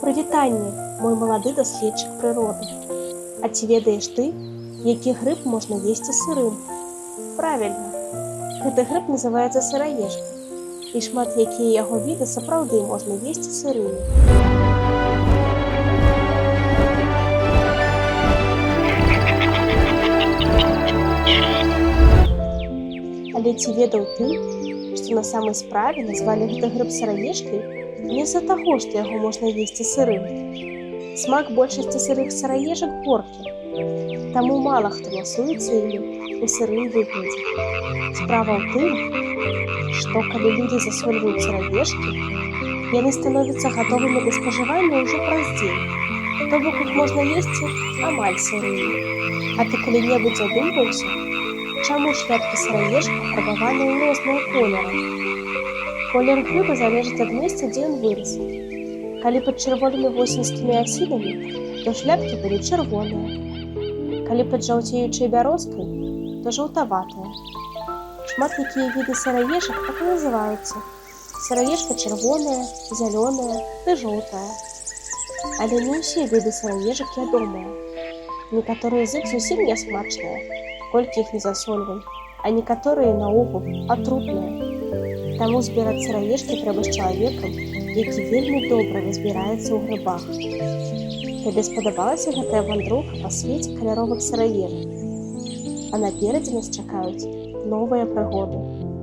Прывітанне, мой малады даследчык прыроды. А ці ведаеш ты, які грыб можна есці сырым? Правільна, гэты грыб называецца сыраежка, і шмат якія яго віды сапраўды можна есці сырымі. Але ці ведаў ты, што на самай справе назвалі гэты грыб сыраежкай не з-за таго, што яго можна есці сырым. Смак большасці сырых сыраежак горкі, таму мала хто ласуецца імі у сырым выглядзе. Справа ў тым, што калі людзі засольваюць сыраежкі, яны становяцца гатовымі да спажывання ўжо праз дзень, то бок іх можна есці амаль сырымі. А ты калі-небудзь задумваўся, чаму шляпкі сыраежка фарбаваны ў розныя колеры? Колер грыба залежыць ад месца, дзе ён вырас. Калі пад чырвонымі восеньскімі асінамі, то шляпкі былі чырвоныя. Калі пад жаўцеючай бярозкай, то жаўтаватыя. Шмат якія віды сыраежак так і называюцца. Сыраежка чырвоная, зялёная ды жоўтая. Але не ўсе віды сыраежак ядомыя. Некаторыя з іх зусім не смачныя, колькі іх не засольвай, а некаторыя наогул атрутныя. Таму збіраць сыраежкі трэба з чалавекам, які вельмі добра разбіраецца ў грыбах. Табе спадабалася гэтая вандроўка па свеце каляровых сыраежак? А наперадзе нас чакаюць новыя прыгоды.